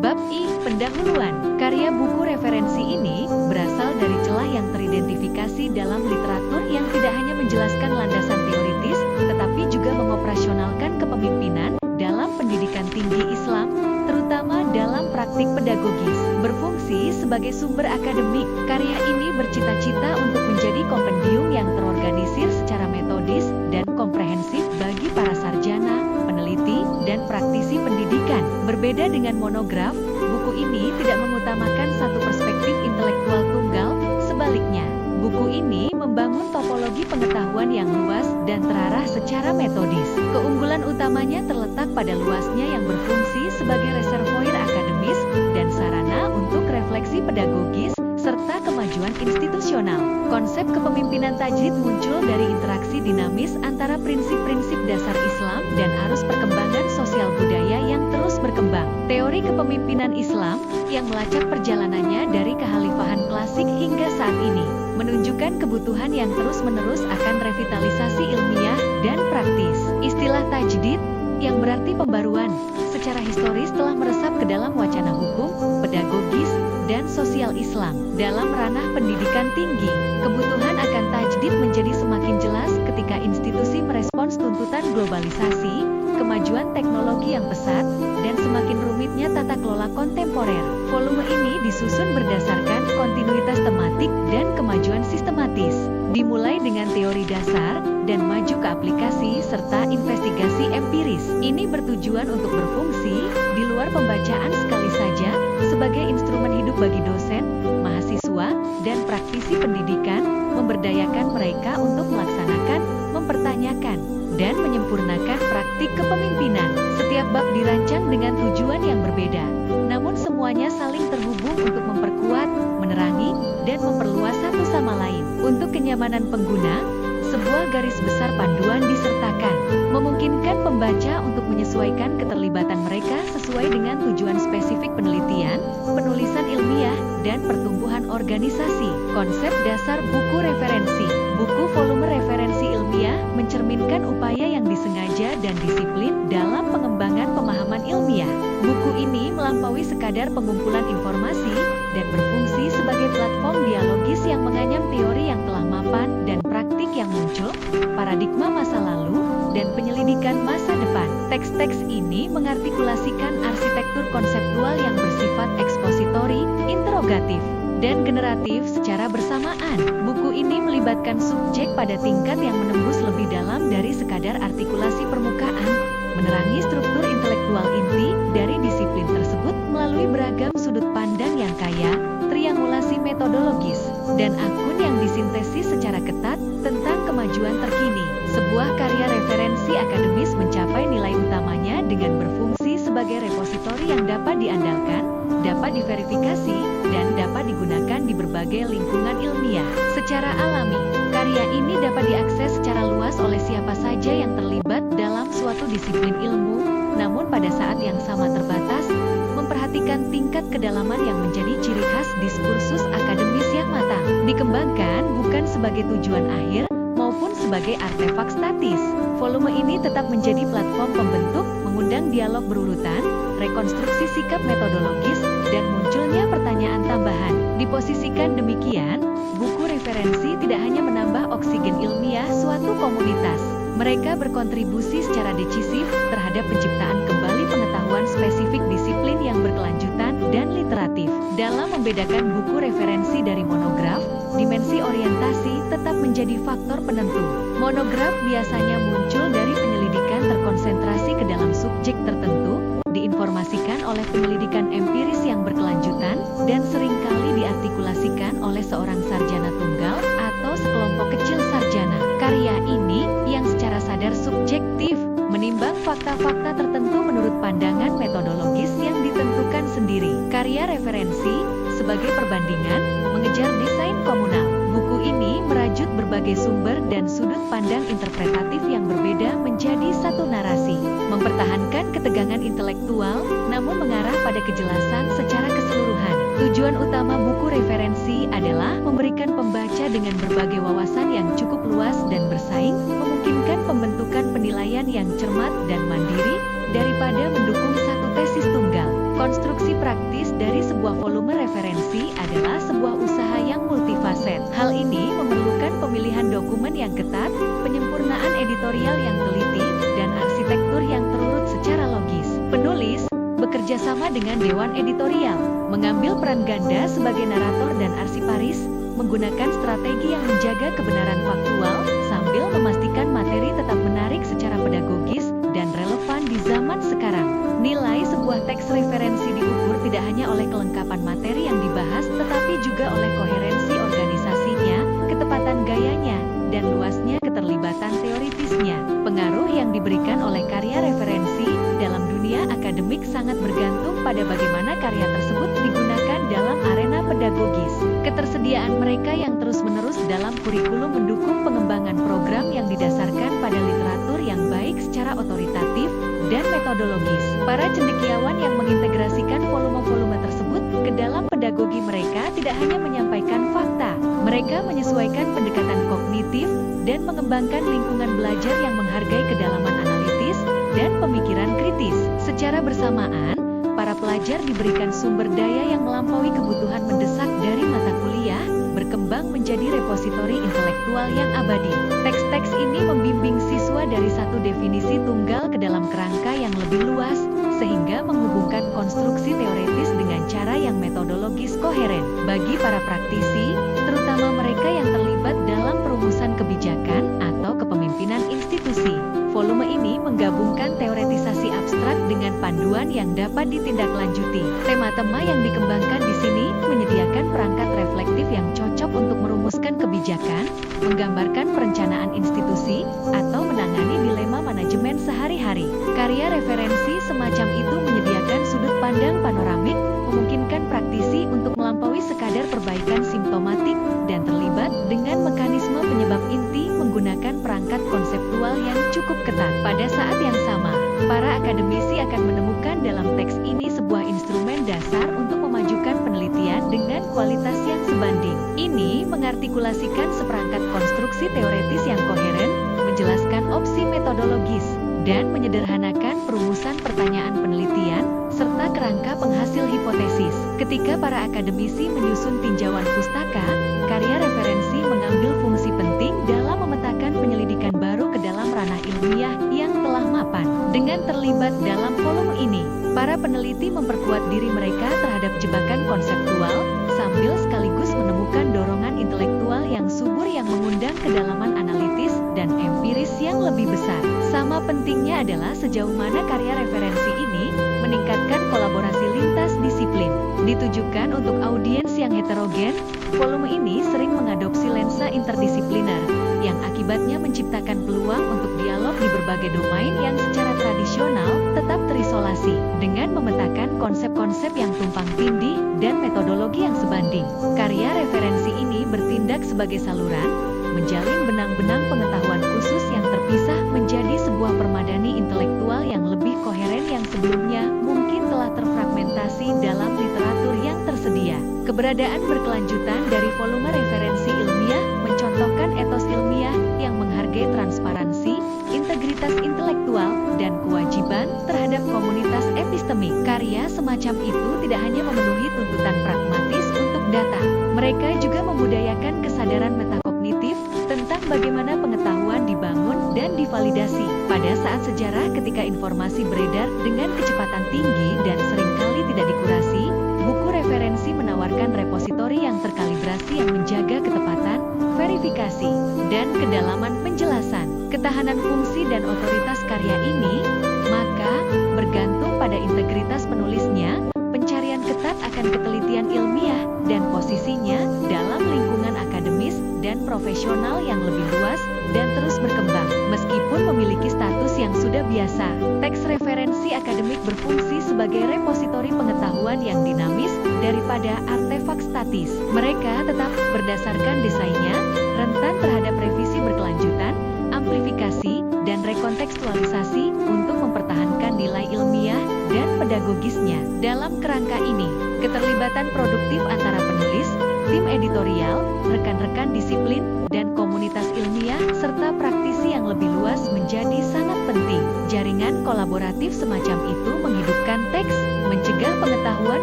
Bab I. Pendahuluan. Karya buku referensi ini berasal dari celah yang teridentifikasi dalam literatur yang tidak hanya menjelaskan landasan teoritis, tetapi juga mengoperasionalkan kepemimpinan dalam pendidikan tinggi Islam, terutama dalam praktik pedagogis. Berfungsi sebagai sumber akademik, karya ini bercita-cita untuk menjadi kompendium yang terorganisir secara metodis dan komprehensif bagi para sarjana, peneliti, dan praktisi pendidikan. Berbeda dengan monograf, buku ini tidak mengutamakan satu perspektif intelektual tunggal, sebaliknya, buku ini membangun topologi pengetahuan yang luas dan terarah secara metodis. Keunggulan utamanya terletak pada luasnya yang berfungsi sebagai reservoir akademis dan sarana untuk refleksi pedagogis, serta kemajuan institusional. Konsep kepemimpinan tajdid muncul dari interaksi dinamis antara prinsip-prinsip dasar Islam dan arus perkembangan sosial budaya yang terus berkembang. Teori kepemimpinan Islam, yang melacak perjalanannya dari kekhalifahan klasik hingga saat ini, menunjukkan kebutuhan yang terus-menerus akan revitalisasi ilmiah dan praktis. Istilah tajdid, yang berarti pembaruan, secara historis telah meresap ke dalam wacana hukum, pedagogis, dan sosial Islam. Dalam ranah pendidikan tinggi, kebutuhan akan tajdid menjadi semakin jelas ketika institusi merespons tuntutan globalisasi, kemajuan teknologi yang pesat, dan semakin rumitnya tata kelola kontemporer. Volume ini disusun berdasarkan kontinuitas tematik dan kemajuan sistematis, dimulai dengan teori dasar, dan maju ke aplikasi serta investigasi empiris. Ini bertujuan untuk berfungsi di luar pembacaan sekali saja, sebagai instrumen hidup bagi dosen, mahasiswa, dan praktisi pendidikan, memberdayakan mereka untuk melaksanakan, mempertanyakan, dan menyempurnakan praktik kepemimpinan. Setiap bab dirancang dengan tujuan yang berbeda, namun semuanya saling terhubung untuk memperkuat, menerangi, dan memperluas satu sama lain. Untuk kenyamanan pengguna, sebuah garis besar panduan disertakan, memungkinkan pembaca untuk menyesuaikan keterlibatan mereka sesuai dengan tujuan spesifik penelitian, penulisan ilmiah, dan pertumbuhan organisasi. Konsep dasar buku referensi. Buku volume referensi ilmiah mencerminkan upaya yang disengaja dan disiplin dalam pengembangan pemahaman ilmiah. Buku ini melampaui sekadar pengumpulan informasi dan berfungsi sebagai platform dialogis yang menganyam teori yang telah mapan dan praktik yang muncul, paradigma masa lalu, dan penyelidikan masa depan. Teks-teks ini mengartikulasikan arsitektur konseptual yang bersifat ekspositori, interogatif, dan generatif secara bersamaan. Buku ini melibatkan subjek pada tingkat yang menembus lebih dalam dari sekadar artikulasi permukaan, menerangi struktur intelektual inti dari disiplin tersebut melalui beragam sudut pandang yang kaya, triangulasi metodologis, dan akun yang disintesis secara ketat tentang kemajuan terkini. Sebuah karya referensi akademis mencapai nilai utamanya dengan berfungsi sebagai repositori yang dapat diandalkan, dapat diverifikasi, dan dapat digunakan di berbagai lingkungan ilmiah. Secara alami, karya ini dapat diakses secara luas oleh siapa saja yang terlibat dalam suatu disiplin ilmu, namun pada saat yang sama terbatas, memperhatikan tingkat kedalaman yang menjadi ciri khas diskursus akademis yang matang. Dikembangkan bukan sebagai tujuan akhir, maupun sebagai artefak statis. Volume ini tetap menjadi platform pembentuk, mengundang dialog berurutan, rekonstruksi sikap metodologis, dan munculnya pertanyaan tambahan. Diposisikan demikian, buku referensi tidak hanya menambah oksigen ilmiah suatu komunitas. Mereka berkontribusi secara decisif terhadap penciptaan kembali pengetahuan spesifik disiplin yang berkelanjutan dan literatif. Dalam membedakan buku referensi dari monograf, dimensi orientasi tetap menjadi faktor penentu. Monograf biasanya muncul dari penyelidikan terkonsentrasi ke dalam subjek tertentu, diinformasikan oleh penyelidikan empiris yang berkelanjutan, dan seringkali diartikulasikan oleh seorang sarjana tunggal atau sekelompok kecil sarjana. Karya ini, yang secara sadar subjektif, menimbang fakta-fakta tertentu menurut pandangan metodologis yang ditentukan sendiri. Karya referensi, sebagai perbandingan, mengejar desain komunal. Buku ini merajut berbagai sumber dan sudut pandang interpretatif yang berbeda menjadi satu narasi, mempertahankan ketegangan intelektual, namun mengarah pada kejelasan secara keseluruhan. Tujuan utama buku referensi adalah memberikan pembaca dengan berbagai wawasan yang cukup luas dan bersaing, memungkinkan pembentukan penilaian yang cermat dan mandiri, daripada mendukung satu tesis tunggal. Konstruksi praktis dari sebuah volume referensi adalah sebuah usaha yang multifaset. Hal ini memerlukan pemilihan dokumen yang ketat, penyempurnaan editorial yang teliti, dan arsitektur yang terurut secara logis. Penulis bekerja sama dengan dewan editorial, mengambil peran ganda sebagai narator dan arsiparis, menggunakan strategi yang menjaga kebenaran faktual, sambil memastikan materi tetap menarik secara pedagogis dan relevan di zaman sekarang. Nilai sebuah teks referensi diukur tidak hanya oleh kelengkapan materi yang dibahas, tetapi juga oleh koherensi organisasinya, ketepatan gayanya, dan luasnya keterlibatan teoritisnya. Pengaruh yang diberikan oleh karya referensi dalam dunia akademik sangat bergantung pada bagaimana karya tersebut digunakan dalam arena pedagogis. Ketersediaan mereka yang terus-menerus dalam kurikulum mendukung pengembangan program yang didasarkan pada literatur yang baik secara otoritatif dan metodologis. Para cendekiawan yang mengintegrasikan volume-volume tersebut ke dalam pedagogi mereka tidak hanya menyampaikan fakta, mereka menyesuaikan pendekatan kognitif dan mengembangkan lingkungan belajar yang menghargai kedalaman analitis dan pemikiran kritis. Secara bersamaan, para pelajar diberikan sumber daya yang melampaui kebutuhan mendesak dari mata kuliah, berkembang menjadi repositori intelektual yang abadi. Teks-teks ini membimbing siswa dari satu definisi tunggal ke dalam kerangka yang lebih luas, sehingga menghubungkan konstruksi teoritis dengan cara yang metodologis koheren. Bagi para praktisi, terutama mereka yang terlibat dalam perumusan kebijakan atau kepemimpinan institusi, volume ini menggabungkan teoretisasi abstrak dengan panduan yang dapat ditindaklanjuti. Tema-tema yang dikembangkan di sini menyediakan perangkat reflektif yang cocok untuk merumuskan kebijakan, menggambarkan perencanaan institusi, atau menangani dilema manajemen sehari-hari. Karya referensi semacam itu menyediakan sudut pandang panoramik, memungkinkan praktisi untuk melampaui sekadar perbaikan simptomatik dan terlibat dengan mekanisme penyebab inti menggunakan perangkat konseptual yang cukup ketat. Pada saat yang sama, para akademisi akan menemukan dalam teks ini sebuah instrumen dasar untuk memajukan penelitian dengan kualitas yang sebanding. Ini mengartikulasikan seperangkat konstruksi teoretis yang koheren, menjelaskan opsi metodologis, dan menyederhanakan perumusan pertanyaan penelitian, serta kerangka penghasil hipotesis. Ketika para akademisi menyusun tinjauan pustaka, karya referensi mengambil fungsi penting dalam memetakan penyelidikan baru ke dalam ranah ilmiah yang telah mapan. Dengan terlibat dalam volume ini, para peneliti memperkuat diri mereka terhadap jebakan konseptual, sambil sekaligus menemukan dorongan intelektual yang subur yang mengundang kedalaman analitis dan empiris yang lebih besar. Sama pentingnya adalah sejauh mana karya referensi ini meningkatkan kolaborasi lintas disiplin. Ditujukan untuk audiens yang heterogen, volume ini sering mengadopsi lensa interdisipliner, yang akibatnya menciptakan peluang untuk dialog di berbagai domain yang secara tradisional tetap terisolasi, dengan memetakan konsep-konsep yang tumpang tindih dan metodologi yang sebanding. Karya referensi ini bertindak sebagai saluran, menjalin benang-benang pengetahuan khusus yang terpisah menjadi sebuah permadani intelektual yang lebih koheren yang sebelumnya mungkin telah terfragmentasi dalam literatur yang tersedia. Keberadaan berkelanjutan dari volume referensi ilmiah mencontohkan etos ilmiah yang menghargai transparansi, integritas intelektual, dan kewajiban terhadap komunitas epistemik. Karya semacam itu tidak hanya memenuhi tuntutan pragmatis untuk data, mereka juga membudayakan kesadaran metakognitif tentang bagaimana pengetahuan dibangun dan divalidasi. Pada saat sejarah ketika informasi beredar dengan kecepatan tinggi dan seringkali tidak dikurasi, buku referensi menawarkan repositori yang terkalibrasi yang menjaga ketepatan, verifikasi, dan kedalaman penjelasan. Ketahanan fungsi dan otoritas karya ini, maka, bergantung pada integritas penulisnya, pencarian ketat akan ketelitian ilmiah, dan posisinya dalam lingkungan akademis dan profesional yang lebih luas dan terus berkembang. Meskipun memiliki status yang sudah biasa, teks referensi akademik berfungsi sebagai repositori pengetahuan yang dinamis daripada artefak statis. Mereka tetap berdasarkan desainnya, rentan terhadap revisi berkelanjutan, amplifikasi, dan rekontekstualisasi untuk mempertahankan nilai ilmiah dan pedagogisnya. Dalam kerangka ini, keterlibatan produktif antara penulis, tim editorial, rekan-rekan disiplin, dan komunitas ilmiah, serta praktisi yang lebih lebih luas menjadi sangat penting. Jaringan kolaboratif semacam itu menghidupkan teks, mencegah pengetahuan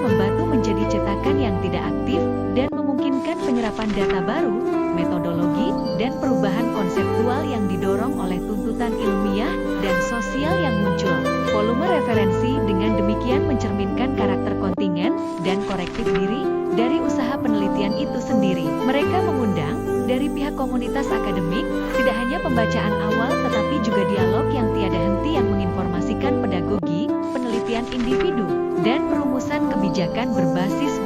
membatu menjadi cetakan yang tidak aktif, dan memungkinkan penyerapan data baru, metodologi, dan perubahan konseptual yang didorong oleh tuntutan ilmiah dan sosial yang muncul. Volume referensi dengan demikian mencerminkan karakter kontingen dan korektif diri dari usaha penelitian itu sendiri. Mereka mengundang, dari pihak komunitas akademik, tidak hanya pembacaan awal tetapi juga dialog yang tiada henti yang menginformasikan pedagogi, penelitian individu, dan perumusan kebijakan berbasis